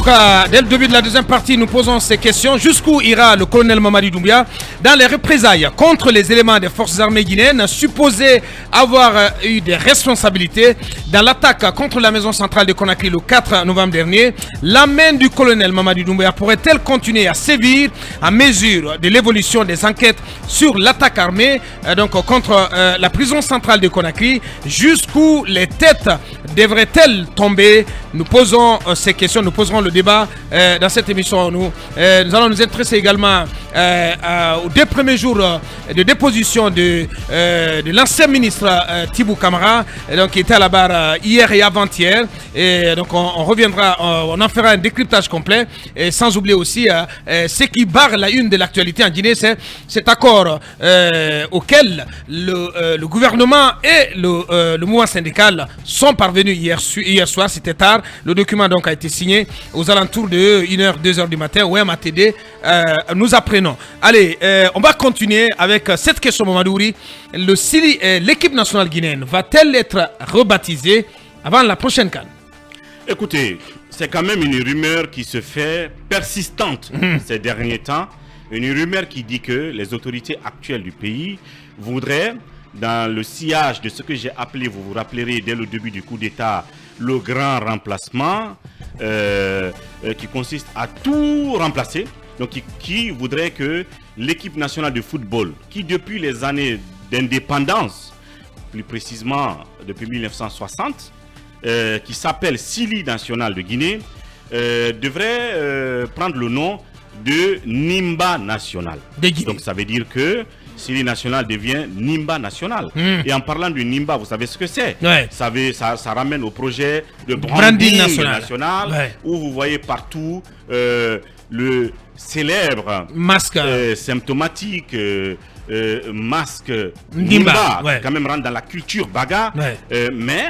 cas, dès le début de la deuxième partie, nous posons ces questions. Jusqu'où ira le colonel Mamadi Doumbia dans les représailles contre les éléments des forces armées guinéennes supposés avoir eu des responsabilités dans l'attaque contre la maison centrale de Conakry le 4 novembre dernier? La main du colonel Mamadi Doumbia pourrait-elle continuer à sévir à mesure de l'évolution des enquêtes sur l'attaque armée contre la prison centrale de Conakry? Jusqu'où les têtes devraient-elles tomber? Nous posons ces questions, nous poserons le débat dans cette émission. Nous allons nous intéresser également aux 2 premiers jours de déposition de l'ancien ministre Tibou Camara, qui était à la barre hier et avant-hier. Et donc on reviendra, on en fera un décryptage complet. Et sans oublier aussi ce qui barre la une de l'actualité en Guinée, c'est cet accord auquel le gouvernement et le mouvement syndical sont parvenus hier soir. C'était tard. Le document donc a été signé aux alentours de 1h, 2h du matin. Ouais, MATD, nous apprenons. Allez, on va continuer avec cette question, Mamadouri. L'équipe nationale guinéenne va-t-elle être rebaptisée avant la prochaine CAN? Écoutez, c'est quand même une rumeur qui se fait persistante ces derniers temps. Une rumeur qui dit que les autorités actuelles du pays voudraient, dans le sillage de ce que j'ai appelé, vous vous rappellerez dès le début du coup d'État, le grand remplacement, qui consiste à tout remplacer. Donc qui voudrait que l'équipe nationale de football, qui depuis les années d'indépendance, plus précisément depuis 1960, qui s'appelle Sili National de Guinée, devrait prendre le nom de Nimba National. Donc ça veut dire que Sili National devient Nimba National. Et en parlant de Nimba, vous savez ce que c'est? Ça ramène au projet de branding national où vous voyez partout le célèbre masque symptomatique masque Nimba, qui quand même rentre dans la culture baga. Mais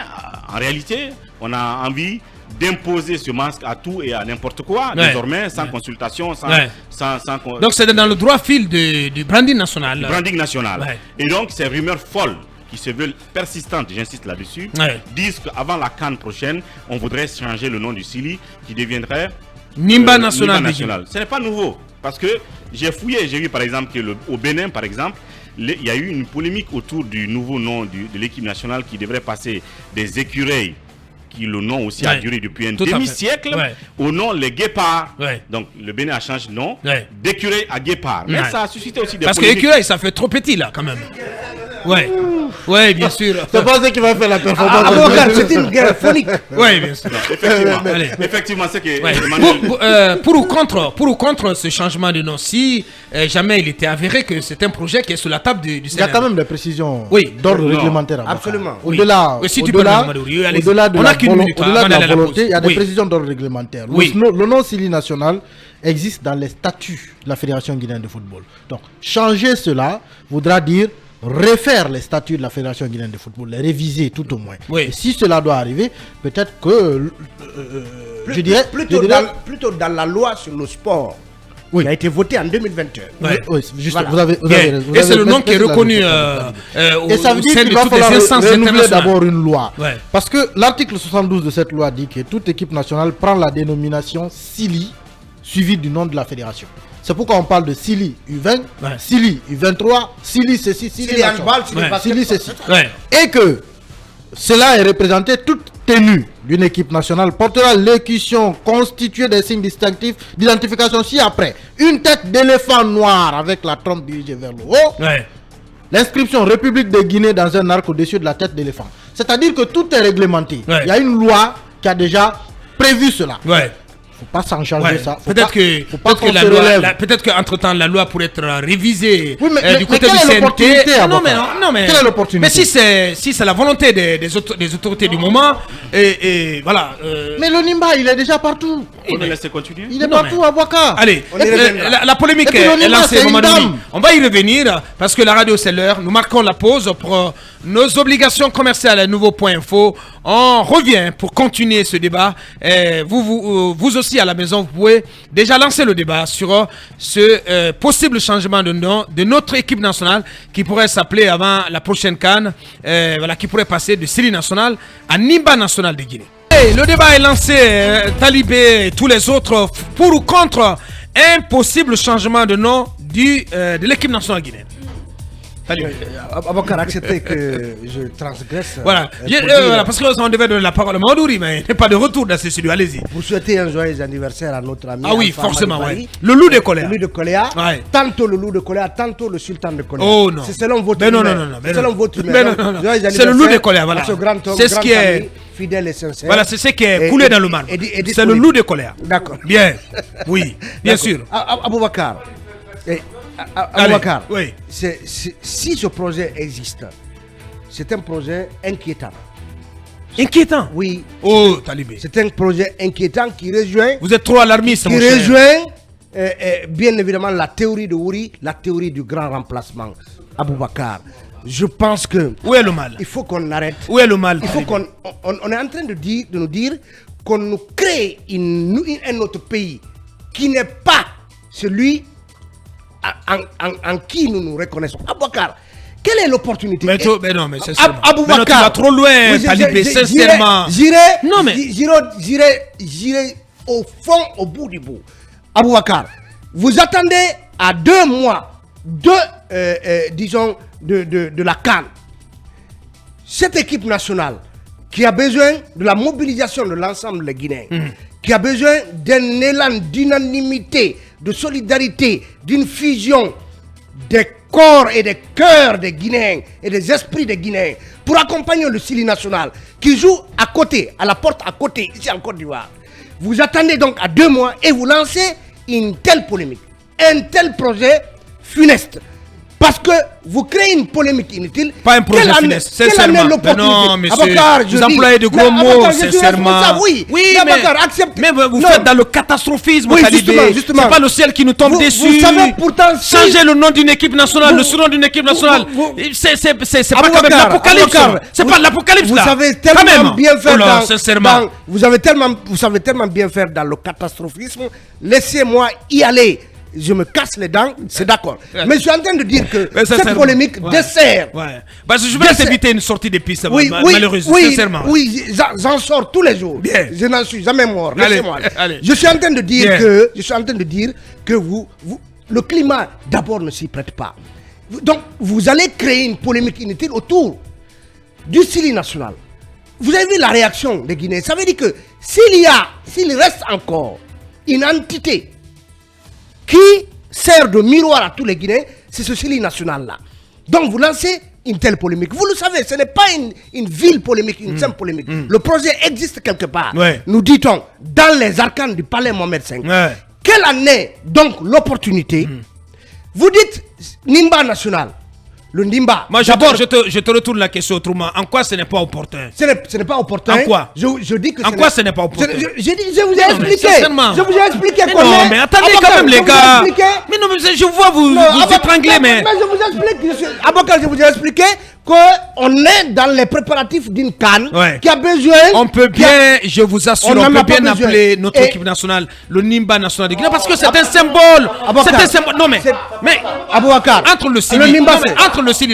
en réalité, on a envie d'imposer ce masque à tout et à n'importe quoi, désormais, sans consultation, Donc c'est dans le droit fil du branding national. Branding national. Et donc, ces rumeurs folles qui se veulent persistantes, j'insiste là-dessus, disent qu'avant la CAN prochaine, on voudrait changer le nom du Sili, qui deviendrait Nimba National. Ce n'est pas nouveau, parce que j'ai fouillé, j'ai vu par exemple qu'au Bénin, par exemple, il y a eu une polémique autour du nouveau nom de l'équipe nationale qui devrait passer des écureuils, qui le nom aussi a duré depuis un demi-siècle, au nom les guépards. Donc le Bénin a changé de nom d'écureuil à guépard. Mais ça a suscité aussi des polémiques. Parce que l'écureuil, ça fait trop petit là quand même. Oui, bien sûr. C'est pas ça qui va faire la performance. C'est une guerre phonique. Oui, bien sûr. Effectivement, c'est que pour ou contre ce changement de nom, si jamais il était avéré que c'est un projet qui est sur la table du Sénat. Il y a quand même des précisions d'ordre réglementaire. Absolument. Au-delà de la volonté, il y a des précisions d'ordre réglementaire. Le nom Sili National existe dans les statuts de la Fédération guinéenne de football. Donc, changer cela voudra dire refaire les statuts de la Fédération guinéenne de football, les réviser tout au moins. Et si cela doit arriver, peut-être que plutôt dans la loi sur le sport qui a été votée en 2021. Vous avez raison. Et c'est le nom qui est reconnu et ça veut dire qu'il va falloir renouveler d'abord une loi. Parce que l'article 72 de cette loi dit que toute équipe nationale prend la dénomination Sili suivie du nom de la fédération. C'est pourquoi on parle de Sili U20, Sili U23, Sili ceci, Sili handball, Sili ceci. Et que cela est représenté, toute tenue d'une équipe nationale portera l'écusson constituée des signes distinctifs d'identification ci-après. Une tête d'éléphant noir avec la trompe dirigée vers le haut. L'inscription République de Guinée dans un arc au-dessus de la tête d'éléphant. C'est-à-dire que tout est réglementé. Il y a une loi qui a déjà prévu cela. Faut pas s'en changer ça. Peut-être qu'entre-temps, la loi pourrait être révisée du côté du CNT. Mais quelle est l'opportunité? Mais si c'est la volonté des autorités du moment, et voilà. Mais le Nimba, il est déjà partout. On va laisser continuer. Il est partout à Boaka. Allez, la polémique est lancée. On va y revenir parce que la radio c'est l'heure. Nous marquons la pause pour nos obligations commerciales à Nouveau Point Info. On revient pour continuer ce débat. Vous aussi à la maison, vous pouvez déjà lancer le débat sur ce possible changement de nom de notre équipe nationale qui pourrait s'appeler avant la prochaine CAN, qui pourrait passer de Sili National à Nimba National de Guinée. Le débat est lancé, Talibé et tous les autres, pour ou contre un possible changement de nom de l'équipe nationale guinéenne. Aboubakar, acceptez que je transgresse. Voilà, parce qu'on devait donner la parole à Maoudouri, mais il n'y a pas de retour dans ce studio, allez-y. Vous souhaitez un joyeux anniversaire à notre ami. Ah oui, forcément, oui. Le loup de Koléa. Le loup de Koléa. Ouais. Tantôt le loup de Koléa, tantôt le sultan de Koléa. Oh non. C'est selon votre humeur. Non. C'est selon votre humeur. C'est le loup de Koléa, voilà. C'est ce qui est fidèle et sincère. Voilà, c'est ce qui est coulé dans le marbre. C'est le loup de Koléa. D'accord. Bien, oui, bien sûr. Aboubakar. Aboubakar, oui. Si ce projet existe, c'est un projet inquiétant. Inquiétant? Oui. Oh, Talibé. C'est un projet inquiétant qui rejoint... Vous êtes trop alarmiste, mon cher. Qui rejoint, bien évidemment, la théorie de Ouri, la théorie du grand remplacement. Aboubakar, je pense que... Où est le mal? Il faut qu'on arrête. Où est le mal? Il faut qu'on... On est en train de nous dire qu'on nous crée un autre pays qui n'est pas celui... En qui nous nous reconnaissons. Aboubakar, quelle est l'opportunité? Mais non, mais c'est ça. Aboubakar, tu vas trop loin, Talibé, sincèrement. J'irai au fond, au bout du bout. Aboubakar, vous attendez à 2 mois disons, de la CAN. Cette équipe nationale qui a besoin de la mobilisation de l'ensemble des Guinéens, qui a besoin d'un élan d'unanimité, de solidarité, d'une fusion des corps et des cœurs des Guinéens et des esprits des Guinéens pour accompagner le Sili national qui joue à côté, à la porte à côté, ici en Côte d'Ivoire. Vous attendez donc à 2 mois et vous lancez une telle polémique, un tel projet funeste. Parce que vous créez une polémique inutile. Pas un projet funeste, sincèrement. Non, monsieur, vous employez de gros mots, sincèrement. Oui, mais vous faites dans le catastrophisme, Talibé. Justement. C'est pas le ciel qui nous tombe dessus. Vous savez pourtant... Changer le nom d'une équipe nationale, le surnom d'une équipe nationale. C'est pas quand même l'apocalypse. C'est pas l'apocalypse, là. Vous savez tellement bien faire sincèrement. Vous savez tellement bien faire dans le catastrophisme. Laissez-moi y aller. Je me casse les dents, c'est d'accord. Mais je suis en train de dire que cette polémique dessert. Parce que je vais éviter une sortie des pistes, malheureusement, sincèrement. Oui, j'en sors tous les jours. Bien. Je n'en suis jamais mort. Allez. Je suis en train de dire que le climat d'abord ne s'y prête pas. Donc vous allez créer une polémique inutile autour du Sili national. Vous avez vu la réaction des Guinéens. Ça veut dire que s'il reste encore une entité qui sert de miroir à tous les Guinéens, c'est ce Sili national-là. Donc vous lancez une telle polémique. Vous le savez, ce n'est pas une ville polémique, une simple polémique. Le projet existe quelque part. Nous dit-on, dans les arcanes du palais Mohamed V. Quelle en est donc l'opportunité? Vous dites Nimba national. Le Nimba. Moi, je te retourne la question autrement. En quoi ce n'est pas opportun? Ce n'est pas opportun. En quoi? Je dis que en quoi ce n'est pas opportun? Je vous ai expliqué. Je vous ai expliqué qu'on est... mais attendez quand même, les gars. Mais non, mais je vois vous étrangler, mais... Mais je vous explique. Aboubakar, je vous ai expliqué qu'on est dans les préparatifs d'une CAN qui a besoin... On peut bien, je vous assure, on peut bien appeler notre équipe nationale le Nimba national de Guinée parce que c'est un symbole. C'est un symbole. Non, mais Aboubakar, entre le Sili,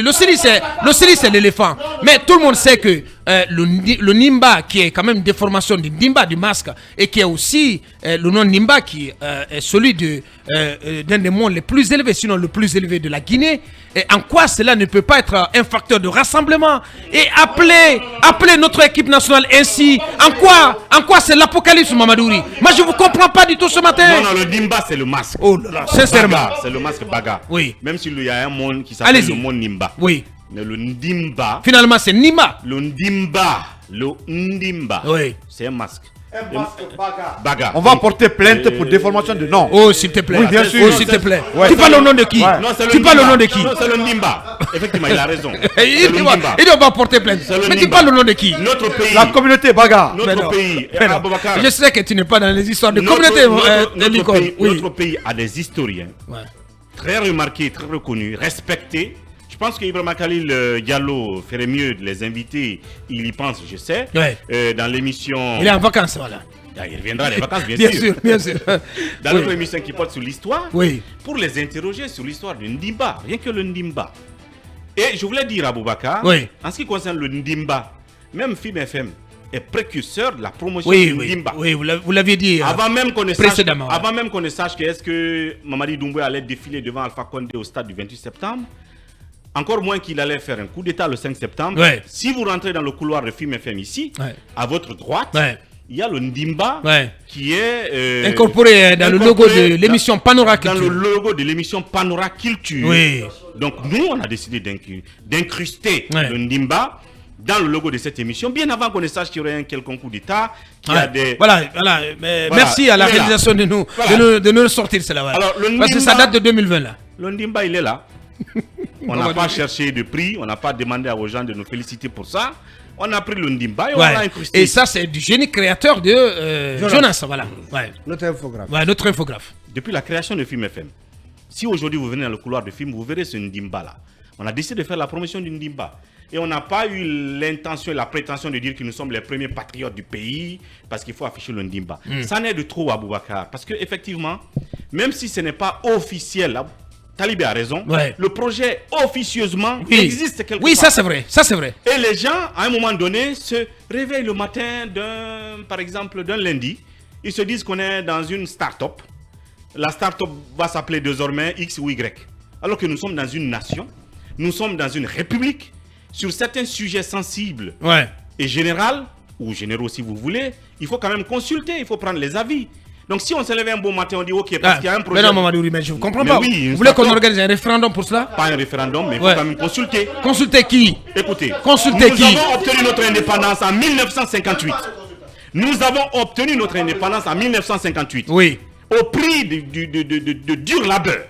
le Sili c'est l'éléphant. Mais tout le monde sait que le Nimba, qui est quand même une déformation du Nimba, du masque, et qui est aussi le nom Nimba, qui est celui d'un des mondes les plus élevés, sinon le plus élevé de la Guinée, et en quoi cela ne peut pas être un facteur de rassemblement et appeler notre équipe nationale ainsi? En quoi c'est l'apocalypse, Mamadouri? Moi je vous comprends pas du tout ce matin. Non, le Nimba c'est le masque. Oh là là, sincèrement. C'est le masque Baga. Oui. Même s'il y a un monde qui s'appelle le monde Nimba. Oui. Mais le Ndimba. Finalement, c'est Nimba. Le Ndimba. Oui. C'est un masque. Un masque Baga. On va porter plainte pour déformation de nom. Oh, s'il te plaît. Oui, bien sûr. Oh, s'il te plaît. Tu parles au nom de qui? Tu parles au nom de qui? Non, c'est le Ndimba. Effectivement, il a raison. Il dit on va porter plainte. Mais tu parles au nom de qui? Notre pays. La communauté Baga. Notre pays. Je sais que tu n'es pas dans les histoires de communauté. Notre pays a des historiens très remarqués, très reconnus, respectés. Je pense qu'Ibrahima Khalil Diallo ferait mieux de les inviter. Il y pense, je sais. Dans l'émission... Il est en vacances, voilà. Il reviendra les vacances, bien sûr. Bien sûr. Dans notre émission qui porte sur l'histoire, oui, pour les interroger sur l'histoire du Ndimba, rien que le Ndimba. Et je voulais dire à Aboubakar, oui, en ce qui concerne le Ndimba, même FIM FM est précurseur de la promotion du Ndimba. Oui, vous l'aviez dit avant même qu'on précédemment. Avant même qu'on ne sache que est-ce que Mamadi Doumbouya allait défiler devant Alpha Condé au stade du 28 septembre, encore moins qu'il allait faire un coup d'État le 5 septembre. Si vous rentrez dans le couloir de Film FM ici, à votre droite, il y a le Ndimba qui est incorporé dans le logo de l'émission Panora Culture. Dans le logo de l'émission Panora Culture. Oui. Donc nous, on a décidé d'incruster le Ndimba dans le logo de cette émission, bien avant qu'on ne sache qu'il y aurait un quelconque coup d'État. Voilà. Merci à la réalisation de nous sortir cela. Alors, parce que ça date de 2020 là. Le Ndimba, il est là. On n'a pas cherché de prix, on n'a pas demandé aux gens de nous féliciter pour ça. On a pris le Ndimba et on l'a incrusté. Et ça, c'est du génie créateur de Jonas. Voilà. Notre infographe. Notre infographe. Depuis la création de Film FM, si aujourd'hui vous venez dans le couloir de film, vous verrez ce Ndimba là. On a décidé de faire la promotion du Ndimba. Et on n'a pas eu l'intention et la prétention de dire que nous sommes les premiers patriotes du pays parce qu'il faut afficher le Ndimba. Ça n'est de trop, Aboubacar. Parce qu'effectivement, même si ce n'est pas officiel, Talibé a raison, le projet officieusement existe quelque part. Oui, ça c'est vrai. Et les gens, à un moment donné, se réveillent le matin par exemple, d'un lundi. Ils se disent qu'on est dans une start-up. La start-up va s'appeler désormais X ou Y. Alors que nous sommes dans une nation, nous sommes dans une république. Sur certains sujets sensibles et généraux, ou généraux si vous voulez, il faut quand même consulter, il faut prendre les avis. Donc si on se lève un bon matin, on dit ok, parce qu'il y a un projet... Mais non, Mamadou, mais je ne comprends pas. Vous voulez qu'on organise un référendum pour cela? Pas un référendum, mais il faut quand même consulter. Consulter qui? Écoutez, consulter qui? Nous avons obtenu notre indépendance en 1958. Nous avons obtenu notre indépendance en 1958. Oui. Au prix de dur labeur.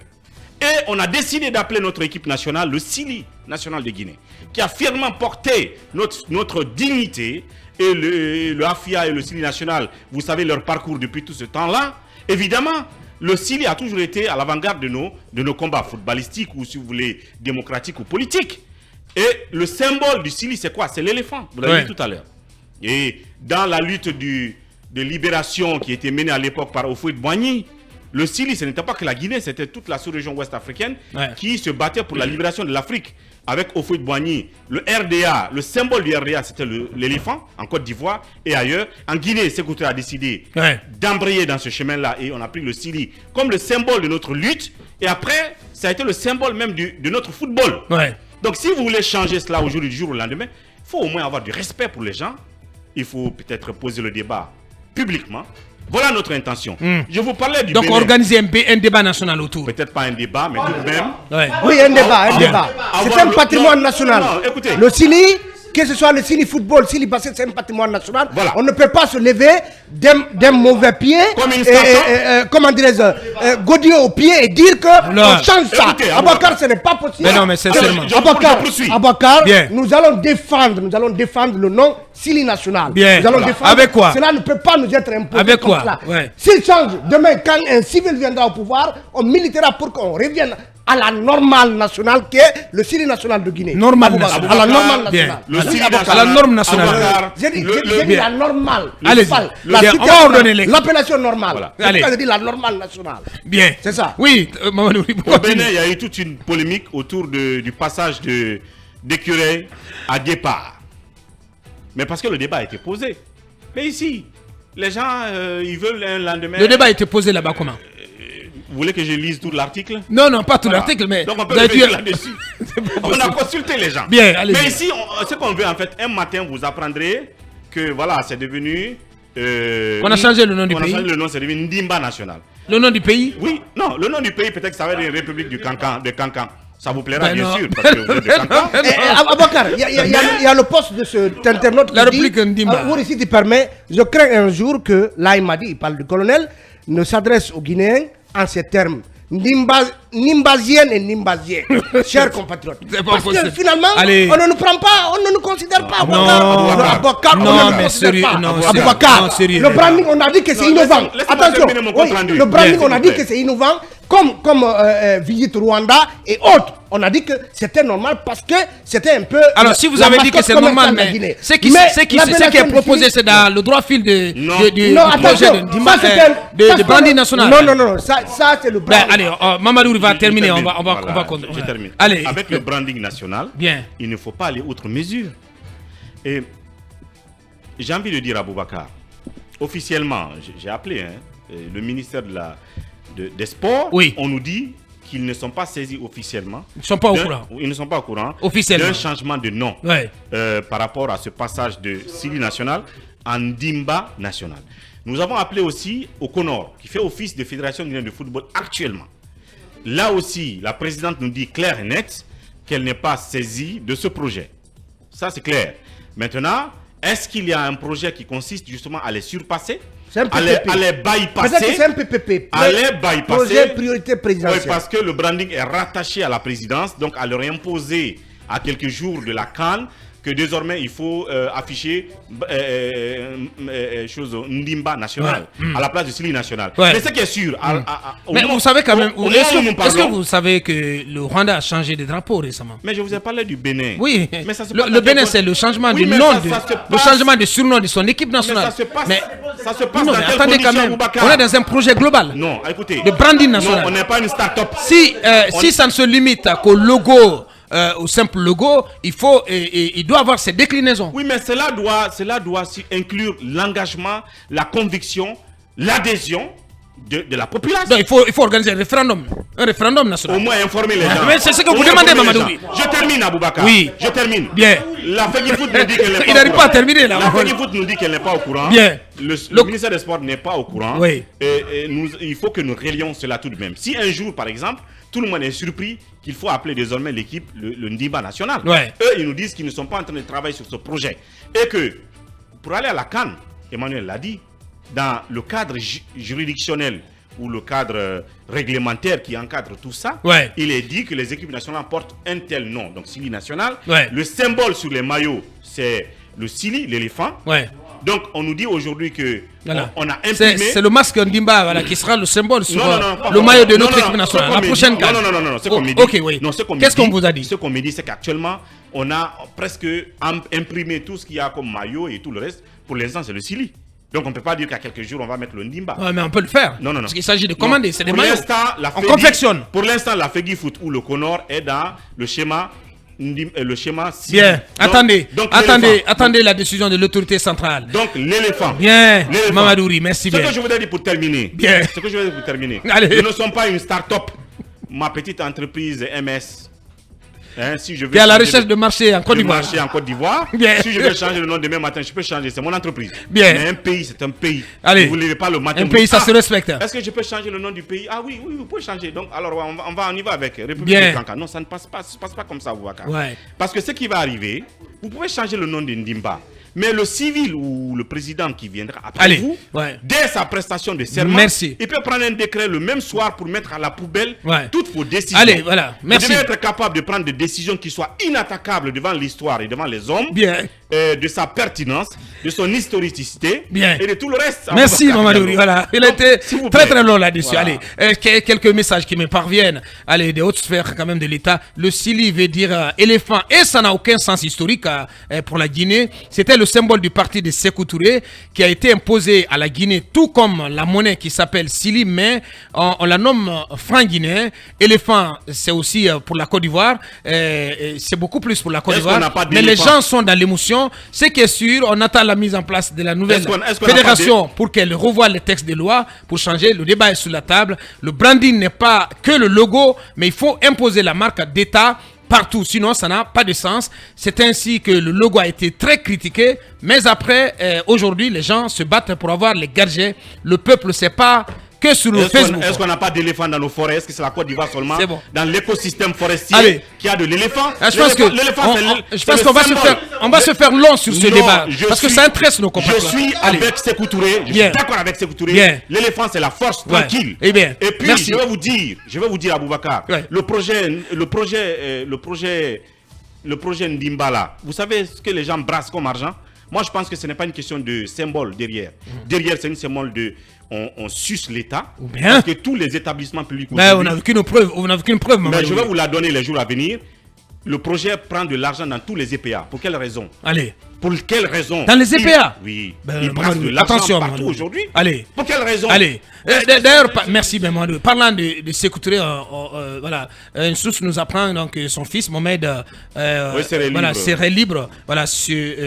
Et on a décidé d'appeler notre équipe nationale le Sili national de Guinée, qui a fièrement porté notre dignité. Et le AFIA et le Sili national, vous savez leur parcours depuis tout ce temps-là. Évidemment, le Sili a toujours été à l'avant-garde de nos combats footballistiques ou, si vous voulez, démocratiques ou politiques. Et le symbole du Sili, c'est quoi? C'est l'éléphant, vous l'avez dit tout à l'heure. Et dans la lutte de libération qui était menée à l'époque par Houphouët-Boigny, le Sili, ce n'était pas que la Guinée, c'était toute la sous-région ouest africaine qui se battait pour la libération de l'Afrique. Avec Houphouët-Boigny, le RDA, le symbole du RDA, c'était l'éléphant en Côte d'Ivoire et ailleurs. En Guinée, Sékou Touré a décidé d'embrayer dans ce chemin-là et on a pris le Sili comme le symbole de notre lutte. Et après, ça a été le symbole même de notre football. Donc si vous voulez changer cela aujourd'hui, du jour au lendemain, il faut au moins avoir du respect pour les gens. Il faut peut-être poser le débat publiquement. Voilà notre intention. Je vous parlais du Donc organiser un débat national autour. Peut-être pas un débat, mais tout de même. Oui, un débat. C'est un patrimoine national. Non, écoutez. Le Sili, que ce soit le Sili football, Sili basket, c'est un patrimoine national. Voilà. On ne peut pas se lever d'un mauvais pied, comment dirais-je, godiller au pied et dire qu'on change ça. Abakar, ce n'est pas possible. Mais non, mais sincèrement. Abakar, nous allons défendre le nom Sili national. Bien. Nous allons défendre. Avec quoi? Cela ne peut pas nous être imposé. Avec quoi? S'il change, demain, quand un civil viendra au pouvoir, on militera pour qu'on revienne à la normale nationale qui est le Sili national de Guinée. Normale nationale. À la normale nationale. À la norme nationale. J'ai dit la normale. L'appellation normale. J'ai dit la normale nationale. Bien. C'est ça. Oui, Mamadou. Au Bénin, il y a eu toute une polémique autour du passage d'Écureuil à Guépard. Mais parce que le débat a été posé. Mais ici, les gens, ils veulent un lendemain... Le débat a été posé là-bas comment? Vous voulez que je lise tout l'article? Non, pas tout l'article, mais... Donc on peut revenir là-dessus. On a consulté les gens. Bien, allez. Mais ici, ce qu'on veut en fait, un matin, vous apprendrez que voilà, c'est devenu... on a changé le nom du pays. On a changé le nom, c'est devenu Ndimba national. Le nom du pays? Oui, non, le nom du pays, peut-être que ça va être une république de Cancan. Ça vous plaira bien sûr, parce que vous êtes de Cancan. Abakar, il y a le poste de cet internaute la réplique Ndimba. Oui, si tu permets, je crains un jour que, là il m'a dit, il parle du colonel, ne s'adresse aux Guinéens en ces termes. Nimbasienne et Nimbasien, chers compatriotes. Parce que finalement, on ne nous prend pas, on ne nous considère pas. Aboubacar, non, mais sérieux. Aboubacar, le branding, on a dit que c'est innovant. Attention, le branding, on a dit que c'est innovant. Comme Visite Rwanda et autres. On a dit que c'était normal parce que c'était un peu... Alors si vous avez dit que c'est normal, mais ce qui est proposé, c'est dans le droit fil du projet de branding national. Non, ça c'est le branding. Allez, Mamadou va terminer, on va continuer. Je termine. Allez. Avec le branding national, il ne faut pas aller outre mesure. Et j'ai envie de dire à Boubacar, officiellement, j'ai appelé le ministère des Sports. Oui. On nous dit qu'ils ne sont pas saisis officiellement. Ils ne sont pas au courant. Ils ne sont pas au courant. Officiellement. D'un changement de nom par rapport à ce passage de Sili National en Ndimba National. Nous avons appelé aussi au Conor, qui fait office de Fédération guinéenne de football actuellement. Là aussi, la présidente nous dit clair et net qu'elle n'est pas saisie de ce projet. Ça, c'est clair. Maintenant, est-ce qu'il y a un projet qui consiste justement à les surpasser, à les bypasser? Peut-être que c'est un PPP. À les bypasser. Projet priorité présidentielle. Oui, parce que le branding est rattaché à la présidence, donc à leur imposer à quelques jours de la CAN que désormais il faut afficher Ndimba national à la place de Sili national. Mais ce qui est sûr, mais vous savez quand même, est-ce que vous savez que le Rwanda a changé de drapeau récemment? Mais je vous ai parlé du Bénin. Oui, mais ça se passe le Bénin, c'est le changement de nom, le changement de surnom de son équipe nationale. Mais ça se passe dans quelles attendez quand même, on est dans un projet global. Non, écoutez, de branding national. Non, on n'est pas une start-up. Si ça ne se limite qu'au logo, au simple logo, il doit avoir ses déclinaisons. Oui, mais cela doit inclure l'engagement, la conviction, l'adhésion de la population. Donc il faut organiser un référendum national. Au moins informer les gens. Mais c'est ce que vous demandez, Mamadou. Je termine, Aboubacar. Oui. Je termine. Bien. La FEGIFOOT nous dit qu'elle n'est pas au courant. Il n'arrive pas à terminer là. La FEGIFOOT nous dit qu'elle n'est pas au courant. Bien. Le ministère des Sports n'est pas au courant. Oui. Et il faut que nous relions cela tout de même. Si un jour, par exemple, tout le monde est surpris qu'il faut appeler désormais l'équipe le Ndimba national. Ouais. Eux, ils nous disent qu'ils ne sont pas en train de travailler sur ce projet. Et que pour aller à la CAN, Emmanuel l'a dit, dans le cadre juridictionnel ou le cadre réglementaire qui encadre tout ça, il est dit que les équipes nationales portent un tel nom, donc Sili national. Le symbole sur les maillots, c'est le Sili, l'éléphant. Donc on nous dit aujourd'hui que on a imprimé. C'est le masque Ndimba qui sera le symbole sur le maillot de notre équipe nationale. La prochaine CAN. Non, c'est comme Qu'est-ce qu'on vous a dit? Ce qu'on me dit, c'est qu'actuellement, on a presque imprimé tout ce qu'il y a comme maillot et tout le reste. Pour l'instant, c'est le Sili. Donc on ne peut pas dire qu'à quelques jours, on va mettre le Ndimba. Mais on peut le faire. Non. Parce qu'il s'agit de commander, c'est des maillots. On confectionne. Pour l'instant, la FEGIFOOT ou le Conor est dans le schéma Sili. Bien, attendez la décision de l'autorité centrale. Donc l'éléphant. Bien, Mamadouri, merci bien. Ce que je voudrais dire pour terminer. Bien. Ce que je voudrais dire pour terminer. Allez. Nous ne sommes pas une start-up. Ma petite entreprise MS. Si je veux à la recherche de marché en Côte d'Ivoire. Si je veux changer le nom demain matin, je peux changer. C'est mon entreprise. Bien. Mais un pays, c'est un pays. Allez. Vous ne levez pas le matin. Un pays, ça se respecte. Est-ce que je peux changer le nom du pays? Ah oui, vous pouvez changer. Donc, alors, on y va avec République Bien. de Kanka. Non, ça ne passe pas comme ça, Boubacar. Ouais. Parce que ce qui va arriver, vous pouvez changer le nom de Ndimba. Mais le civil ou le président qui viendra après vous, dès sa prestation de serment, il peut prendre un décret le même soir pour mettre à la poubelle toutes vos décisions. Allez, voilà, merci. Vous devez être capable de prendre des décisions qui soient inattaquables devant l'histoire et devant les hommes, de sa pertinence, de son historicité et de tout le reste. Merci Mamadouri, voilà. Il a été très long là-dessus. Voilà. Allez, quelques messages qui me parviennent. Allez, des hautes sphères quand même de l'État. Le Sili veut dire éléphant et ça n'a aucun sens historique pour la Guinée. C'était le symbole du parti de Sékou Touré qui a été imposé à la Guinée, tout comme la monnaie qui s'appelle Sili, mais on la nomme franc guinéen. Éléphant, c'est aussi pour la Côte d'Ivoire. C'est beaucoup plus pour la Côte d'Ivoire. Mais les gens sont dans l'émotion. Ce qui est sûr, on attend la mise en place de la nouvelle fédération pour qu'elle revoie les textes de loi pour changer. Le débat est sur la table. Le branding n'est pas que le logo, mais il faut imposer la marque d'État partout, sinon ça n'a pas de sens. C'est ainsi que le logo a été très critiqué, mais après, aujourd'hui, les gens se battent pour avoir les gadgets. Le peuple ne sait pas que sur le Facebook. Est-ce qu'on n'a pas d'éléphants dans nos forêts? Est-ce que c'est la Côte d'Ivoire seulement dans l'écosystème forestier qui a de l'éléphant? Je pense qu'on va se faire long sur ce débat parce que ça intéresse nos compatriotes. Je suis avec Sékou Touré, je suis d'accord avec Sékou Touré. L'éléphant c'est la force tranquille. Et puis je vais vous dire Aboubacar, le projet Ndimba là, vous savez ce que les gens brassent comme argent? Moi je pense que ce n'est pas une question de symbole derrière. Derrière c'est une symbole de on suce l'État, parce que tous les établissements publics... Mais on n'a aucune preuve. Mais je vais vous la donner les jours à venir. Le projet prend de l'argent dans tous les EPA. Pour quelle raison? Allez. Pour quelle raison? Dans les EPA. Oui. Il brasse de l'argent partout aujourd'hui. Allez. Pour quelle raison? Allez. D'ailleurs, merci Mamadou. Parlant de Sékou Touré, voilà, une source nous apprend donc son fils Mohamed serait libre. Voilà, selon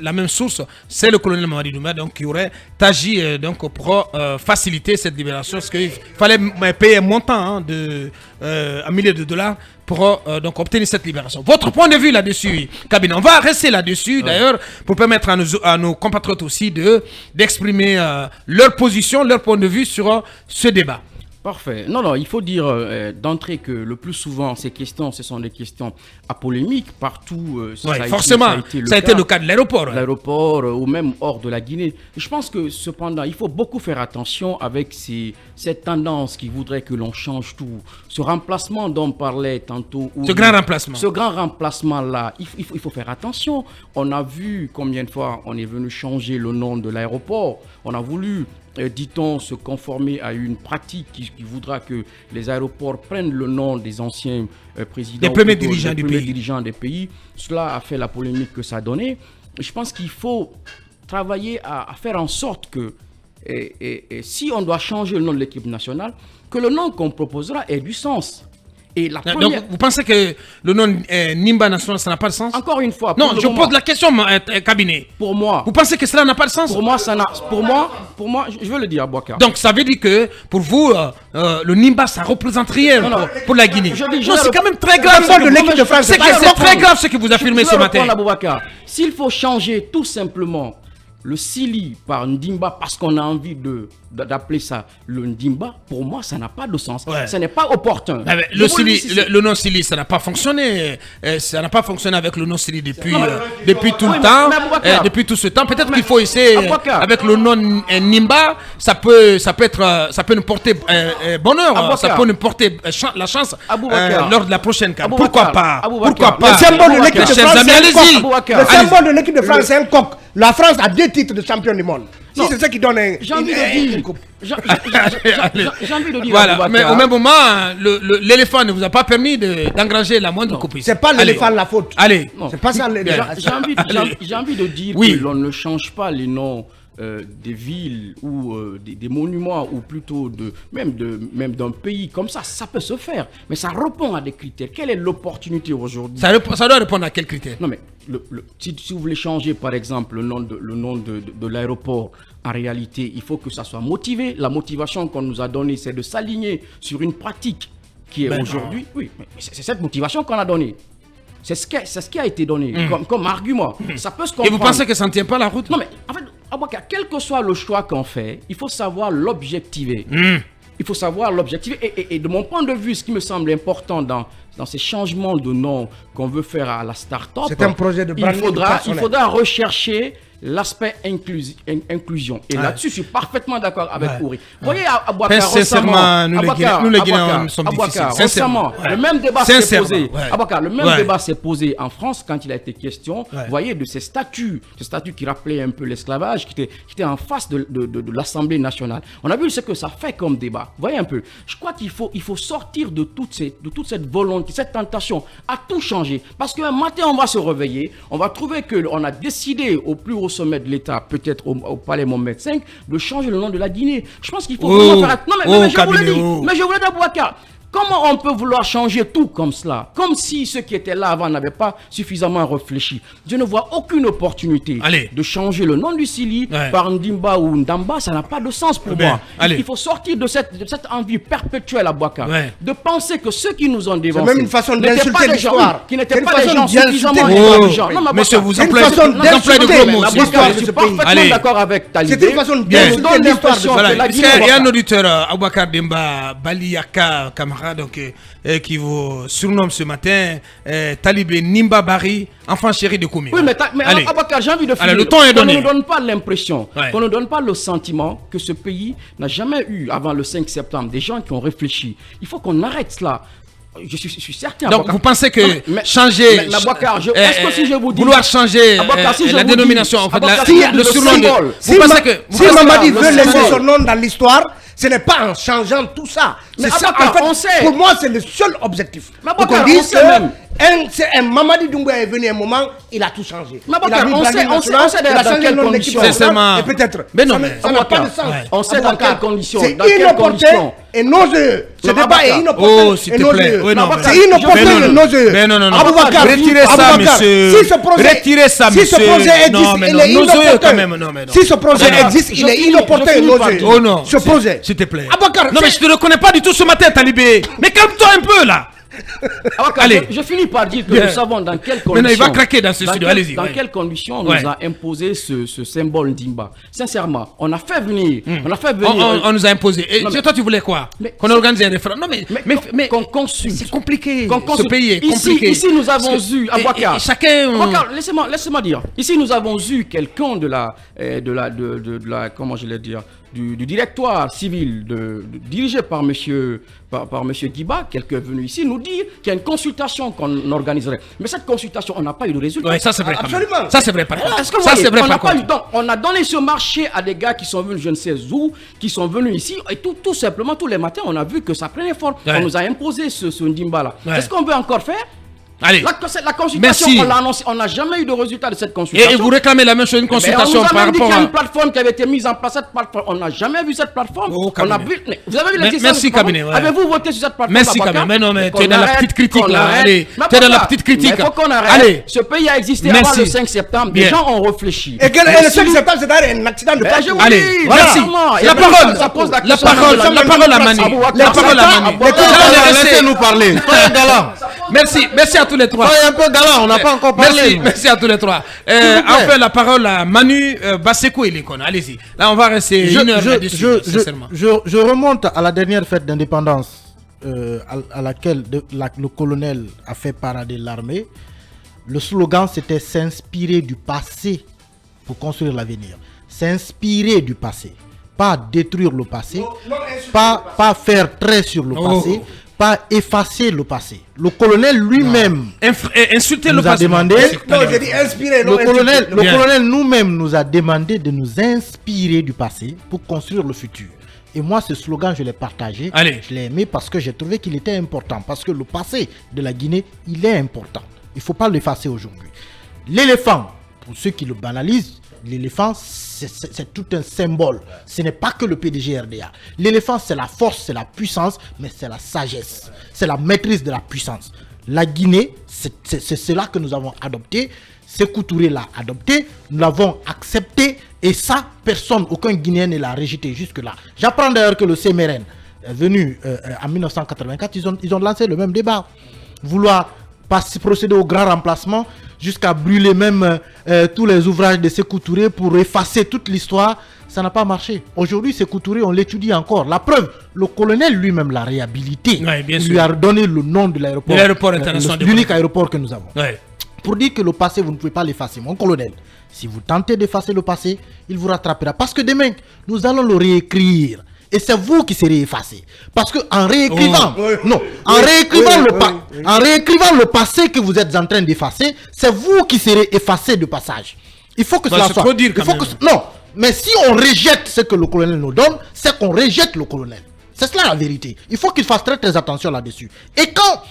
la même source, c'est le colonel Mamadi Doumbia donc qui aurait agi donc pour faciliter cette libération, parce qu'il fallait payer un montant de $1 million pour donc obtenir cette libération. Votre point de vue là-dessus, Kabine, on va rester là-dessus d'ailleurs pour permettre à nos compatriotes aussi d'exprimer leur position, leur point de vue sur ce débat. Parfait. Non, il faut dire d'entrée que le plus souvent, ces questions, ce sont des questions à polémique partout. Forcément, ça a été le cas de l'aéroport. L'aéroport ou même hors de la Guinée. Je pense que cependant, il faut beaucoup faire attention avec cette tendance qui voudrait que l'on change tout. Ce remplacement dont on parlait tantôt. Ce grand remplacement. Ce grand remplacement-là, il faut faire attention. On a vu combien de fois on est venu changer le nom de l'aéroport. On a voulu... dit-on, se conformer à une pratique qui voudra que les aéroports prennent le nom des anciens présidents, des premiers dirigeants des pays. Cela a fait la polémique que ça a donné. Je pense qu'il faut travailler à faire en sorte que, si on doit changer le nom de l'équipe nationale, que le nom qu'on proposera ait du sens. Et la première... Donc, vous pensez que le nom Nimba National, ça n'a pas de sens? Encore une fois. Non, je pose la question, cabinet. Pour moi. Vous pensez que cela n'a pas de sens? Pour moi, je veux le dire à Boubacar. Donc, ça veut dire que, pour vous, le Nimba, ça représente rien pour la Guinée. Non, c'est quand même très grave. C'est très grave ce que vous affirmez ce matin. S'il faut changer tout simplement le Sili par Ndimba parce qu'on a envie d'appeler ça le Ndimba, pour moi, ça n'a pas de sens. Ce n'est pas opportun. Le nom Sili, ça n'a pas fonctionné. Ça n'a pas fonctionné avec le nom Sili depuis tout le temps. Depuis tout ce temps. Peut-être qu'il faut essayer avec le nom Nimba. Ça peut nous porter bonheur. Ça peut nous porter la chance lors de la prochaine CAN. Pourquoi pas? Le symbole de l'équipe de France, le symbole de l'équipe de France, c'est un coq. La France a 2 titres de champion du monde. Si c'est ça qui donne j'ai envie de dire. Voilà, mais au même moment, l'éléphant ne vous a pas permis d'engranger la moindre coupe. C'est pas l'éléphant la faute. Allez. C'est pas ça. J'ai envie de dire que l'on ne change pas les noms des villes ou des monuments ou plutôt même d'un pays comme ça. Ça peut se faire, mais ça répond à des critères. Quelle est l'opportunité aujourd'hui? Ça doit répondre à quels critères? Non mais si vous voulez changer par exemple le nom de l'aéroport, en réalité il faut que ça soit motivé. La motivation qu'on nous a donnée, c'est de s'aligner sur une pratique qui est aujourd'hui. Oui, mais c'est cette motivation qu'on a donnée. C'est ce qui a été donné comme argument. Ça peut se comprendre. Et vous pensez que ça ne tient pas la route? Non mais en fait, Aboubacar, quel que soit le choix qu'on fait, il faut savoir l'objectiver. Il faut savoir l'objectiver. Et de mon point de vue, ce qui me semble important dans ces changements de nom qu'on veut faire à la start-up, c'est un projet de branding il faudra rechercher l'aspect inclusion. Et là-dessus, je suis parfaitement d'accord avec Ouri. Vous voyez, Aboubacar, récemment, nous les Guinéens, nous sommes difficiles. Récemment, le même débat s'est posé. Aboubacar, le même débat s'est posé en France quand il a été question, vous voyez, de ces statuts qui rappelaient un peu l'esclavage, qui étaient en face de l'Assemblée nationale. On a vu ce que ça fait comme débat. Vous voyez un peu. Je crois qu'il faut sortir de toute cette volonté, cette tentation à tout changer. Parce qu'un matin, on va se réveiller, on va trouver qu'on a décidé au plus haut sommet de l'État, peut-être au palais Mohamed V, de changer le nom de la Guinée. Je pense qu'il faut vraiment faire... Non, mais je vous le dis. Mais je vous le dis, Boubacar. Comment on peut vouloir changer tout comme cela? Comme si ceux qui étaient là avant n'avaient pas suffisamment réfléchi. Je ne vois aucune opportunité de changer le nom du Sili par Ndimba ou Ndamba. Ça n'a pas de sens pour moi. Il faut sortir de cette envie perpétuelle à Boubacar. De penser que ceux qui nous ont dévancés... C'est même une façon d'insulter l'histoire. Qui n'étaient pas des gens suffisamment intelligents. Non, monsieur, vous employez de gros mots. Je suis parfaitement d'accord avec Talibé. C'est une façon d'insulter l'histoire. Il y a un auditeur, Aboubacar Demba Baliaka Kamara, donc, qui vous surnomme ce matin Talibé Nimba Bari, enfant chéri de Koumi. Oui, mais Aboubacar, j'ai envie de finir. Le temps est donné. Qu'on ne donne pas l'impression, qu'on ne donne pas le sentiment que ce pays n'a jamais eu, avant le 5 septembre, des gens qui ont réfléchi. Il faut qu'on arrête cela. Je suis certain. Donc, vous pensez que changer. Est-ce que si je vous dis. Vouloir changer la dénomination, en fait, le surnom de. Si Mamadi veut laisser son nom dans l'histoire, ce n'est pas en changeant tout ça. Mais ça, en fait, on sait. Pour moi, c'est le seul objectif. Mais Aboubacar, on sait même. un Mamadi Doumbouya est venu un moment, il a tout changé. Mais on sait dans quelles conditions. Et peut-être. Mais non, ça n'a pas de sens. On sait dans quelles conditions. C'est inopportun et nauséeux. Ce débat est inopportun et nauséeux. C'est inopportun et nauséeux. Mais non. Aboubacar, retirez ça, monsieur. Retirez ça, monsieur. Si ce projet existe, il est inopportun. Si ce projet existe, il est inopportun et nauséeux. Oh non. Ce projet. S'il te plaît. Aboubacar. Non, mais je te reconnais pas du tout ce matin, Talibé. Mais calme-toi un peu là. Allez. Je finis par dire que nous savons dans quelles conditions. Maintenant, il va craquer dans ce studio. Allez-y. Dans quelles conditions on nous a imposé ce symbole Ndimba. Sincèrement, on a fait venir. On nous a imposé. Et toi, tu voulais quoi? Qu'on organise un référendum. Mais qu'on consulte. C'est compliqué. Ce pays est compliqué. Ici, nous avons eu Aboubacar. Chacun. Laissez-moi dire. Ici, nous avons eu quelqu'un de la comment je vais dire, du directoire civil dirigé par monsieur Guiba, quelqu'un est venu ici nous dire qu'il y a une consultation qu'on organiserait. Mais cette consultation, on n'a pas eu de résultat. Oui, ça c'est vrai. Absolument. Ça c'est vrai par contre. Ça c'est vrai par contre. On a donné ce marché à des gars qui sont venus je ne sais où, qui sont venus ici et tout simplement tous les matins on a vu que ça prenait forme. On nous a imposé ce Ndimba là. Est-ce qu'on veut encore faire? Allez. La consultation, on l'a annoncé, on n'a jamais eu de résultat de cette consultation. Et vous réclamez la même chose, une consultation par rapport à... On nous a même dit qu'il y a une plateforme qui avait été mise en place, cette plateforme. On n'a jamais vu cette plateforme. Vous avez vu l'existence. Merci, cabinet. Avez-vous voté sur cette plateforme? Merci, cabinet. Mais non, mais tu es dans la petite critique, là. Allez, tu es dans la petite critique. Il faut qu'on arrête. Allez. Ce pays a existé avant le 5 septembre. Les gens ont réfléchi. Et le 5 septembre, c'est un accident de parcours. Allez, merci. La parole à Manu. La parole à Manu. Laissez-nous parler. Merci à tous les trois. On n'a pas encore parlé. Merci à tous les trois. Enfin, la parole à Manu Basekou et l'Icône. Allez-y. Là, on va rester une heure là-dessus, sincèrement. Je remonte à la dernière fête d'indépendance à laquelle le colonel a fait parader l'armée. Le slogan, c'était s'inspirer du passé pour construire l'avenir. S'inspirer du passé. Pas détruire le passé. Pas faire trait sur le passé. Pas effacer le passé. Le colonel lui-même insulter nous le a passé. demandé. Non, j'ai dit inspirer. Le colonel nous-mêmes nous a demandé de nous inspirer du passé pour construire le futur. Et moi, ce slogan, je l'ai partagé. Allez. Je l'ai aimé parce que j'ai trouvé qu'il était important. Parce que le passé de la Guinée, il est important. Il ne faut pas l'effacer aujourd'hui. L'éléphant, pour ceux qui le banalisent, l'éléphant, c'est tout un symbole. Ce n'est pas que le PDG RDA. L'éléphant, c'est la force, c'est la puissance, mais c'est la sagesse. C'est la maîtrise de la puissance. La Guinée, c'est cela que nous avons adopté. Sékou Touré l'a adopté. Nous l'avons accepté. Et ça, personne, aucun Guinéen ne l'a rejeté jusque-là. J'apprends d'ailleurs que le CMRN est venu en 1984. Ils ont lancé le même débat. Vouloir procéder au grand remplacement jusqu'à brûler même tous les ouvrages de Sékou Touré pour effacer toute l'histoire, ça n'a pas marché. Aujourd'hui, Sékou Touré, on l'étudie encore. La preuve, le colonel lui-même l'a réhabilité. Il lui a donné le nom de l'aéroport international, l'unique aéroport que nous avons. Pour dire que le passé, vous ne pouvez pas l'effacer. Mon colonel, si vous tentez d'effacer le passé, il vous rattrapera. Parce que demain, nous allons le réécrire. Et c'est vous qui serez effacé. Parce que en réécrivant, en réécrivant le passé que vous êtes en train d'effacer, c'est vous qui serez effacé de passage. Il faut que cela soit. Trop dire, non, mais si on rejette ce que le colonel nous donne, c'est qu'on rejette le colonel. C'est cela la vérité. Il faut qu'il fasse très attention là-dessus. Et quand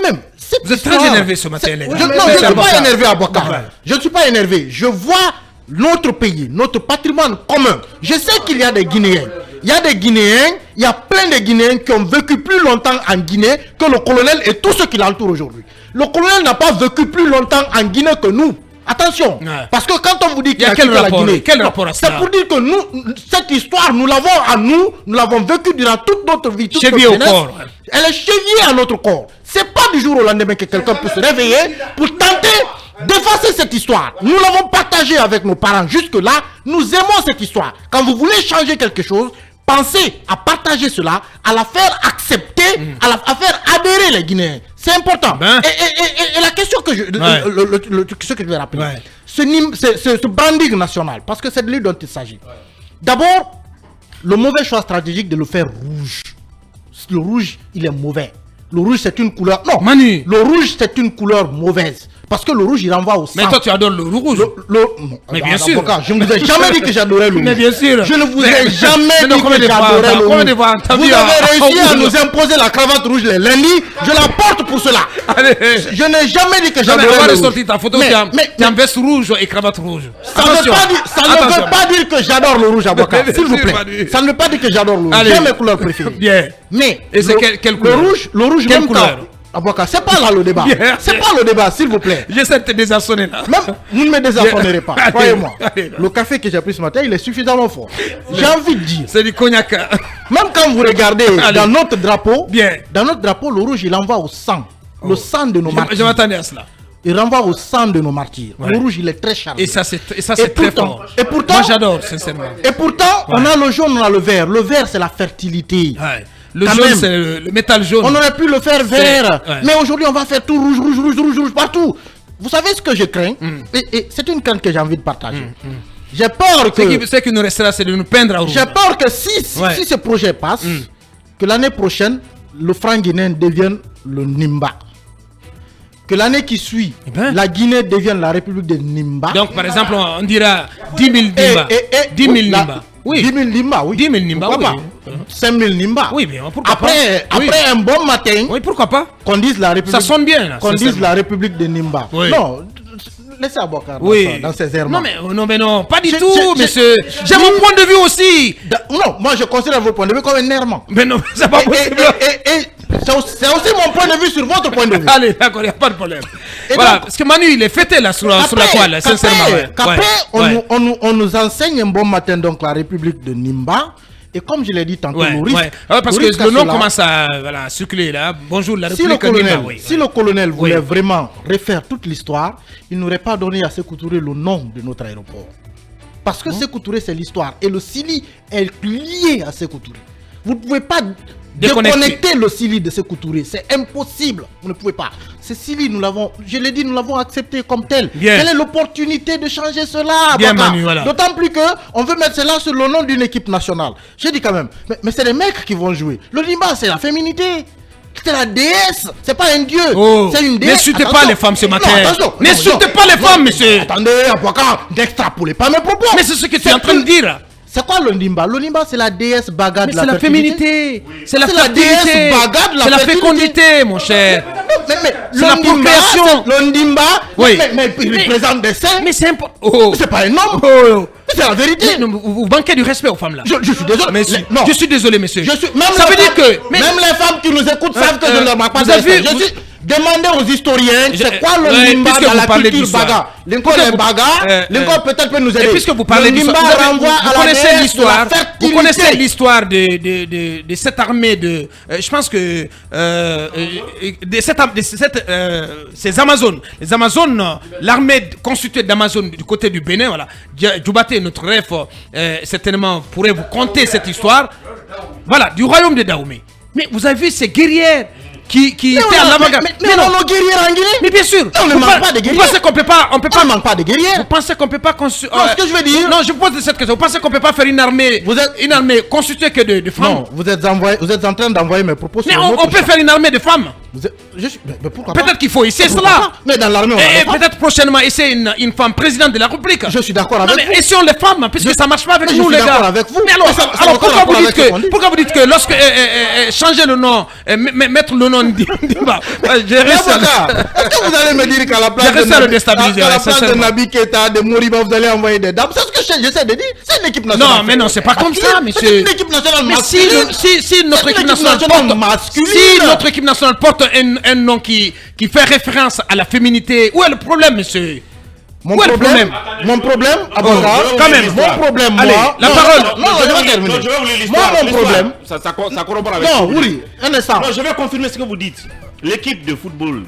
même. Vous êtes très énervé ce matin, les gars. Je ne suis pas énervé à Bouakar. Je ne suis pas énervé. Je vois notre pays, notre patrimoine commun. Je sais qu'il y a des Guinéens. Il y a des Guinéens, il y a plein de Guinéens qui ont vécu plus longtemps en Guinée que le colonel et tous ceux qui l'entourent aujourd'hui. Le colonel n'a pas vécu plus longtemps en Guinée que nous. Attention, parce que quand on vous dit qu'il y a quel rapport, la Guinée, c'est pour dire que nous, cette histoire, nous l'avons à nous l'avons vécue durant toute notre vie. Toute chevillée au corps. Elle est chevillée à notre corps. C'est pas du jour au lendemain que quelqu'un peut se réveiller pour tenter d'effacer cette histoire. Nous l'avons partagée avec nos parents. Jusque-là, nous aimons cette histoire. Quand vous voulez changer quelque chose, pensez à partager cela, à la faire accepter, à faire adhérer les Guinéens. C'est important. Et la question que ce que je vais rappeler, ce branding national, parce que c'est de lui dont il s'agit. D'abord, le mauvais choix stratégique de le faire rouge. Le rouge, il est mauvais. Le rouge, c'est une couleur... Non, Manu. Le rouge, c'est une couleur mauvaise. Parce que le rouge, il renvoie au sang. Mais toi, tu adores le rouge. Mais bien sûr. Je ne vous ai jamais dit que j'adorais le rouge. Mais bien sûr. Je ne vous ai jamais dit que j'adorais le rouge. Vous avez réussi à nous imposer la cravate rouge les lundis. Je la porte pour cela. Je n'ai jamais dit que j'adorais le rouge. On va ressortir ta photo. Tu as une veste rouge et cravate rouge. Ça ne veut pas dire que j'adore le rouge, Aboka. S'il vous plaît. Ça ne veut pas dire que j'adore le rouge. J'aime mes couleurs préférées. Bien. Mais. Et c'est quelle couleur? Le rouge, quelle couleur? Aboka, c'est pas là le débat. C'est pas le débat, s'il vous plaît. J'essaie de te désarçonner là. Même, vous ne me désarçonnerez pas, croyez-moi. Le café que j'ai pris ce matin, il est suffisamment fort. J'ai envie de dire. C'est du cognac. Même quand vous regardez dans notre drapeau, le rouge, il envoie au sang. Le sang de nos martyrs. Je m'attendais à cela. Il renvoie au sang de nos martyrs. Le rouge, il est très chargé. Et ça, c'est très fort. Et pourtant, moi, j'adore, sincèrement. Et pourtant, on a le jaune, on a le vert. Le vert, c'est la fertilité. Le jaune, c'est le métal jaune. On aurait pu le faire vert. Mais aujourd'hui, on va faire tout rouge partout. Vous savez ce que je crains? Et c'est une crainte que j'ai envie de partager. J'ai peur que... Ce qui nous restera, c'est de nous peindre à rouge. J'ai peur que si ce projet passe, que l'année prochaine, le franc guinéen devienne le Nimba. Que l'année qui suit, la Guinée devienne la République de Nimba. Donc, par exemple, on dira 10 000 Nimba. 10 000 Nimba. Oui. 10 000 Nimba, oui. 10 000 Nimba, oui. 5 000 Nimba. Oui, mais pourquoi pas. Après un bon matin, oui, pourquoi pas. Qu'on dise la République. Ça sonne bien, là. Qu'on dise la République de Nimba. Oui. Non, laissez Aboka dans ses errements. Non, non, pas du tout, monsieur. J'ai mon point de vue aussi. Non, moi je considère votre point de vue comme un errement. Mais non, c'est pas possible. C'est aussi mon point de vue sur votre point de vue. Allez, d'accord, il n'y a pas de problème. Voilà, donc, parce que Manu, il est fêté là sur la toile, sincèrement. Après, on nous enseigne un bon matin donc la République de Nimba. Et comme je l'ai dit tantôt, parce que le nom commence à circuler là. Bonjour, la République de Nimba. Si le colonel voulait vraiment refaire toute l'histoire, il n'aurait pas donné à Sékou Touré le nom de notre aéroport. Parce que Sékou Touré, c'est l'histoire. Et le Sili est lié à Sékou Touré. Vous ne pouvez pas déconnecter le Sili de Sékou Touré, c'est impossible, vous ne pouvez pas. Ce Sili, nous l'avons, je l'ai dit, nous l'avons accepté comme tel. Quelle est l'opportunité de changer cela? D'autant plus que on veut mettre cela sur le nom d'une équipe nationale. J'ai dit quand même, mais c'est les mecs qui vont jouer. Le Nimba, c'est la féminité. C'est la déesse, c'est pas un dieu, c'est une déesse. N'insultez pas les femmes ce matin. N'insultez pas les femmes, monsieur. Attendez, n'extrapolez pas mes propos. Mais c'est ce que tu es en train de dire. C'est quoi le Nimba? Le Nimba, c'est la déesse Baga de la féminité. C'est la déesse Baga de la féminité. C'est la fécondité, mon cher. Mais c'est la procréation. Le Nimba, mais il représente des seins. Mais c'est important. C'est pas un homme. C'est la vérité. Vous manquez du respect aux femmes là. Je suis désolé. Mais je suis désolé, monsieur. Ça veut dire que même les femmes qui nous écoutent savent que je ne leur marque pas de respect. Demandez aux historiens, c'est quoi le Nimba dans la culture Baga? L'inco est Baga, l'inco peut-être peut nous aider. Et puisque vous parlez d'histoire, vous connaissez l'histoire de cette armée de... je pense que... ces Amazones. Les Amazones, l'armée constituée d'Amazones du côté du Bénin, voilà. Djoubaté, notre rêve, certainement pourrait vous conter cette histoire. Voilà, du royaume de Dahomey. Mais vous avez vu ces guerrières qui étaient à l'avant-garde. Mais non, nos guerrières en Guinée. Mais bien sûr. On ne manque pas de guerrières. Vous pensez qu'on peut pas, on manque pas de guerrières. Vous pensez qu'on peut pas construire. Non, ce que je veux dire. Non, je pose cette question. Vous pensez qu'on peut pas faire une armée, constituée que de femmes? Non, vous êtes en train d'envoyer mes propos. Mais on peut faire une armée de femmes. Mais pourquoi pas? Peut-être qu'il faut essayer cela. Mais dans l'armée, et peut-être prochainement essayer une femme présidente de la République. Je suis d'accord avec vous. Mais essayons les femmes, puisque ça marche pas avec nous, les gars. Je suis d'accord avec vous. Mais alors pourquoi vous dites que lorsque changer le nom, mettre le nom d'Imba, est-ce que vous allez me dire qu'à la place de Nabi Keita, de Moriba, vous allez envoyer des dames? C'est ce que j'essaie de dire. C'est une équipe nationale. Non, mais non, c'est pas comme ça, monsieur. C'est une équipe nationale masculine. Si notre équipe nationale porte un nom qui fait référence à la féminité, où est le problème, monsieur? Mon problème, quand même, mon problème, moi. Allez, la parole. Non, je vais terminer. Je vais vous lire l'histoire. Moi, mon problème. Ça corrobore avec. Non, oui, un instant. Non, je vais confirmer ce que vous dites. L'équipe de football,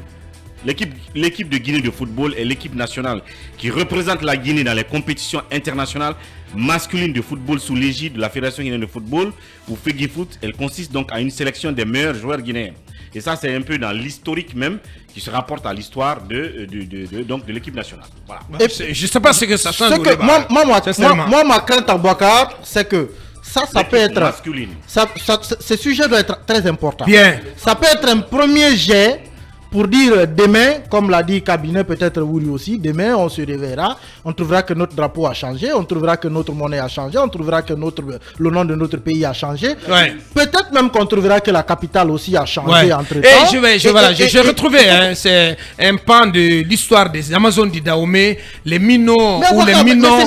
l'équipe de Guinée de football est l'équipe nationale qui représente la Guinée dans les compétitions internationales masculines de football sous l'égide de la Fédération guinéenne de football ou FEGIFOOT. Elle consiste donc à une sélection des meilleurs joueurs guinéens. Et ça, c'est un peu dans l'historique même qui se rapporte à l'histoire de l'équipe nationale. Voilà. Et je ne sais pas ce que ça change. Moi, ma crainte à Bouakar, c'est que ça peut être masculine. Ce sujet doit être très important. Bien. Ça peut être un premier jet pour dire demain, comme l'a dit Cabinet, peut-être vous lui aussi, demain on se réveillera, on trouvera que notre drapeau a changé, on trouvera que notre monnaie a changé, on trouvera que le nom de notre pays a changé. Ouais. Peut-être même qu'on trouvera que la capitale aussi a changé entre-temps. Et j'ai retrouvé, c'est un pan de l'histoire des Amazones du Dahomey, les Mino ou les Mino,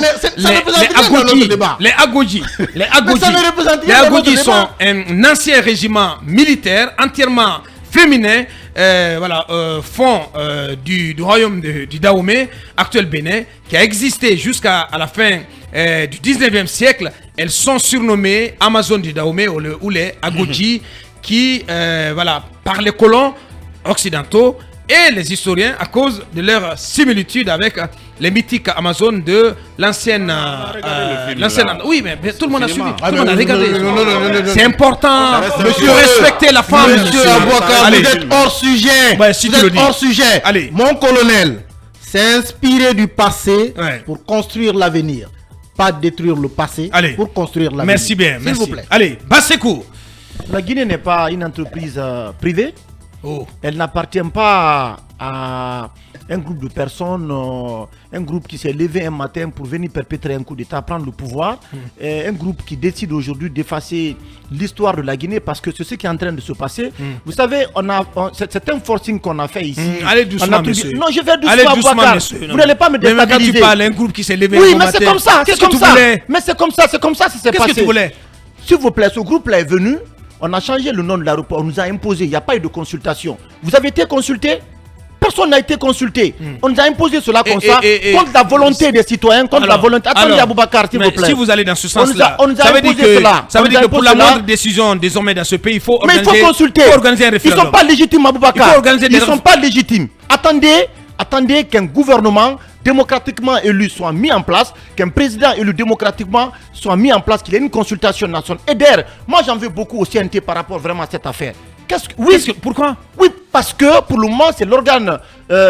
les Agoji. Les Agoji sont un ancien régiment militaire entièrement féminin, fond du royaume du Dahomey, actuel Bénin, qui a existé jusqu'à la fin du 19e siècle. Elles sont surnommées Amazones du Dahomey ou les Agoji, qui, par les colons occidentaux et les historiens à cause de leur similitude avec les mythiques Amazones de l'ancienne... oui, mais tout le monde a suivi, tout le monde a regardé. C'est important de respecter la femme. Monsieur Abouakar, vous êtes hors sujet. Vous êtes hors sujet. Allez. Mon colonel s'est inspiré du passé pour construire l'avenir. Pas détruire le passé pour construire l'avenir. Merci bien, s'il vous plaît. Allez, Bassekou. La Guinée n'est pas une entreprise privée. Elle n'appartient pas à un groupe de personnes, un groupe qui s'est levé un matin pour venir perpétrer un coup d'État, prendre le pouvoir, un groupe qui décide aujourd'hui d'effacer l'histoire de la Guinée parce que c'est ce qui est en train de se passer. Vous savez, c'est un forcing qu'on a fait ici. Allez doucement, monsieur. Non, je vais doucement, monsieur. Vous n'allez pas me déstabiliser. Mais quand tu parles, un groupe qui s'est levé un matin. Oui, mais c'est comme ça, c'est comme ça. Mais c'est comme ça, ça s'est passé. Qu'est-ce que tu voulais? S'il vous plaît, ce groupe-là est venu. On a changé le nom de l'aéroport, on nous a imposé, il n'y a pas eu de consultation. Vous avez été consulté? Personne n'a été consulté. On nous a imposé cela comme ça, contre la volonté des citoyens, contre la volonté... Attendez, Aboubacar, s'il vous plaît. Si vous allez dans ce sens-là, ça veut dire que pour la moindre décision désormais dans ce pays, il faut organiser, mais il faut consulter. Un référendum. Ils ne sont pas légitimes, Aboubacar. Ils ne sont pas légitimes. Attendez qu'un gouvernement démocratiquement élu soit mis en place, qu'un président élu démocratiquement soit mis en place, qu'il y ait une consultation nationale. Et d'ailleurs, moi j'en veux beaucoup au CNT par rapport vraiment à cette affaire. Pourquoi? Oui, parce que pour le moment c'est l'organe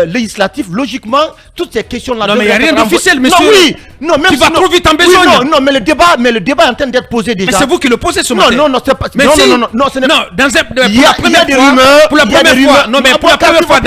législatif. Logiquement, toutes ces questions-là. Non, mais il n'y a rien d'officiel, monsieur. Non, oui. Non, même tu vas trop vite en besogne. Non, mais le débat est en train d'être posé déjà. Mais c'est vous qui le posez ce matin. Non, c'est pas. Mais non, ce n'est pas. Il y a des rumeurs. Pour la première fois. Non, mais pour la première fois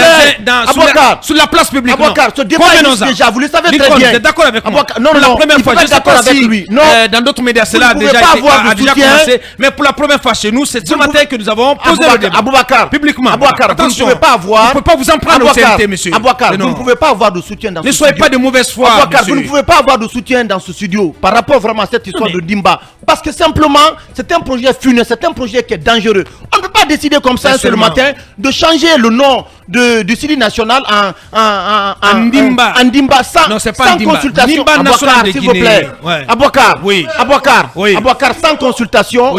sur la place publique. Aboubacar, ce débat existe déjà. Vous le savez très bien. Vous êtes d'accord avec moi? Non, la première fois, je sais pas si dans d'autres médias cela a déjà commencé. Mais pour la première fois chez nous, c'est ce matin que nous avons posé le débat. Aboubacar, publiquement. Aboubacar, attention. Vous ne pouvez pas avoir. Vous ne pouvez pas vous en prendre au CNT, monsieur. Aboubacar, vous ne pouvez pas avoir de soutien dans ce studio. Ne soyez pas de mauvaise foi. Aboubacar, vous ne pouvez pas avoir de soutien dans ce studio par rapport vraiment à cette histoire de Dimba. Parce que simplement, c'est un projet funeste, c'est un projet qui est dangereux. On ne peut pas décider comme ça le matin de changer le nom du Sili national en Ndimba. Sans consultation. Aboubacar, s'il vous plaît. Aboubacar, oui. Aboubacar, sans consultation,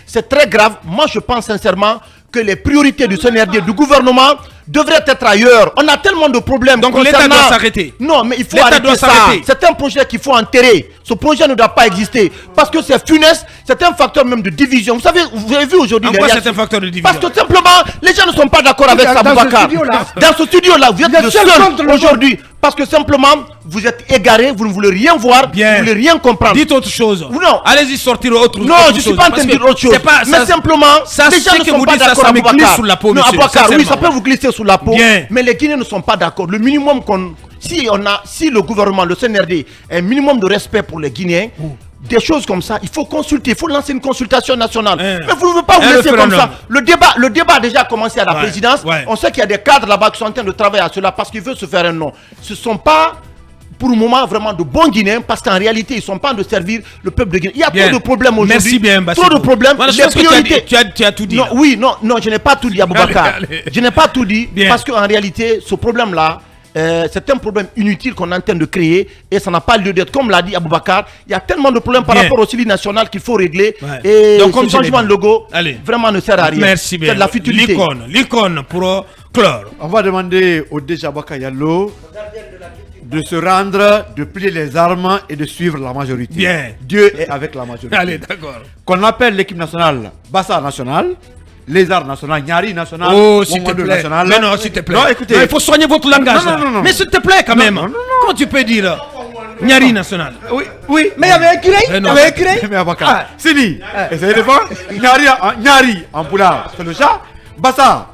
c'est très grave. Moi, je pense sincèrement que les priorités du CNRD, du gouvernement, devraient être ailleurs. On a tellement de problèmes. Donc l'État doit s'arrêter. Non, mais il faut arrêter ça. C'est un projet qu'il faut enterrer. Ce projet ne doit pas exister. Parce que c'est funeste, c'est un facteur même de division. Vous avez vu aujourd'hui... En quoi c'est un facteur de division? Parce que simplement, les gens ne sont pas d'accord avec ça, Aboubacar. Dans ce studio-là, vous êtes le seul aujourd'hui. Parce que simplement, vous êtes égaré, vous ne voulez rien voir, vous ne voulez rien comprendre. Dites autre chose. Non. Allez-y sortir autre chose. Non, je ne suis pas en train de dire autre chose. Mais simplement, les gens ne sont pas d'accord. Ça me glisse sous la peau, monsieur. Aboubacar, oui, ça peut vous glisser sous la peau. Mais les Guinéens ne sont pas d'accord. Le minimum si le gouvernement, le CNRD, a un minimum de respect pour les Guinéens, des choses comme ça, il faut consulter, il faut lancer une consultation nationale. Mais vous ne pouvez pas vous laisser comme ça. Le débat a déjà commencé à la présidence. On sait qu'il y a des cadres là-bas qui sont en train de travailler à cela parce qu'ils veulent se faire un nom. Ce ne sont pas pour le moment vraiment de bons Guinéens parce qu'en réalité ils ne sont pas en train de servir le peuple de Guinée. Il y a trop de problèmes aujourd'hui. Merci bien, trop de problèmes. Voilà, les priorités. Tu as tout dit. Non, je n'ai pas tout dit, Aboubacar. Je n'ai pas tout dit parce qu'en réalité ce problème-là, c'est un problème inutile qu'on est en train de créer et ça n'a pas lieu d'être. Comme l'a dit Aboubacar, il y a tellement de problèmes par rapport au Sili national qu'il faut régler. Et donc, ce changement de logo vraiment ne sert à rien. Merci bien. C'est de la futilité. L'icône pour clore. On va demander au Djabaka Yallo de se rendre, de plier les armes et de suivre la majorité. Bien. Dieu est avec la majorité. Allez, d'accord. Qu'on appelle l'équipe nationale Bassa nationale, Lézard national, Nyari national, oh, s'il te plaît. National. Mais non, s'il te plaît. Non, écoutez. Non, il faut soigner votre langage. Non. Mais s'il te plaît, quand même. Non. Comment tu peux dire Nyari national? Oui. Mais il y avait écrit. Mais Aboubacar. Sini, essayez de voir. Nyari en poulard, c'est le chat. Bassa,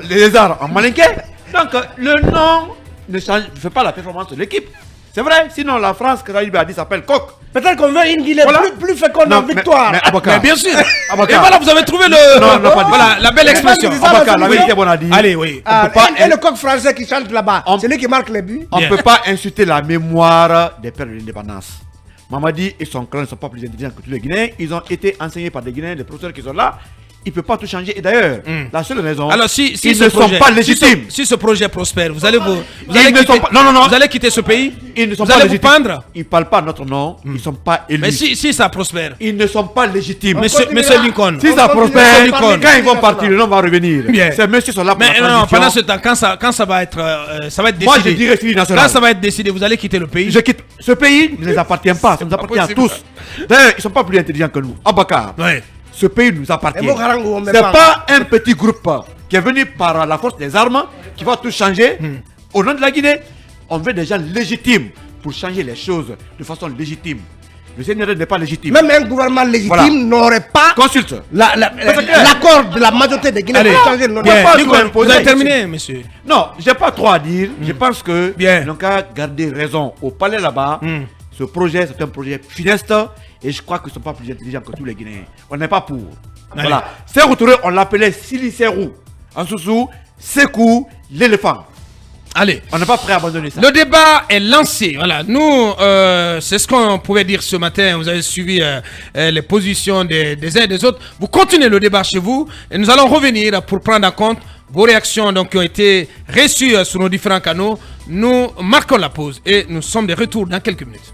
les lézards en malinquet. Donc, le nom ne fait pas la performance de l'équipe. C'est vrai, sinon la France, Karaïbe a dit, s'appelle Coq. Peut-être qu'on veut une Guinée plus féconde en victoire. Mais bien sûr. Et voilà, vous avez trouvé la belle expression. Abaka, la vérité, on a dit. Allez, oui. Et le coq français qui chante là-bas, c'est lui qui marque les buts. On ne peut pas insulter la mémoire des pères de l'indépendance. Mamadi et son clan ne sont pas plus intelligents que tous les Guinéens. Ils ont été enseignés par des Guinéens, des professeurs qui sont là. Il ne peut pas tout changer. Et d'ailleurs, la seule raison, alors, ils ne sont pas légitimes. Si ce projet prospère, vous allez quitter ce pays. Ils ne sont vous pas allez légitimes. Vous pendre. Ils ne parlent pas notre nom. Ils ne sont pas élus. Mais si ça prospère. Ils ne sont pas légitimes. Monsieur Lincoln. Si ça prospère, quand ils vont partir, le nom va revenir. Ces messieurs sont là pour la transition. Non, pendant ce temps, quand ça va être décidé. Moi, je dirais Sylie nationale. Quand ça va être décidé, vous allez quitter le pays. Je quitte. Ce pays ne les appartient pas. Ça nous appartient à tous. D'ailleurs, ils ne sont pas plus intelligents que nous. Abakar. Ce pays nous appartient. C'est pas un petit groupe qui est venu par la force des armes qui va tout changer au nom de la Guinée. On veut des gens légitimes pour changer les choses de façon légitime. Le CNRD n'est pas légitime. Même un gouvernement légitime n'aurait pas l'accord de la majorité des Guinéens pour changer le nom. Vous avez terminé, monsieur. Non, j'ai pas trop à dire. Je pense que l'on a gardé raison au palais là-bas. Ce projet, c'est un projet funeste. Et je crois qu'ils ne sont pas plus intelligents que tous les Guinéens. On n'est pas pour. Voilà. Serou Touré, on l'appelait Sili Serou. En sous-sous, Sekou, l'éléphant. Allez. On n'est pas prêt à abandonner ça. Le débat est lancé. Voilà. Nous, c'est ce qu'on pouvait dire ce matin. Vous avez suivi les positions des uns et des autres. Vous continuez le débat chez vous. Et nous allons revenir pour prendre en compte vos réactions qui ont été reçues sur nos différents canaux. Nous marquons la pause et nous sommes de retour dans quelques minutes.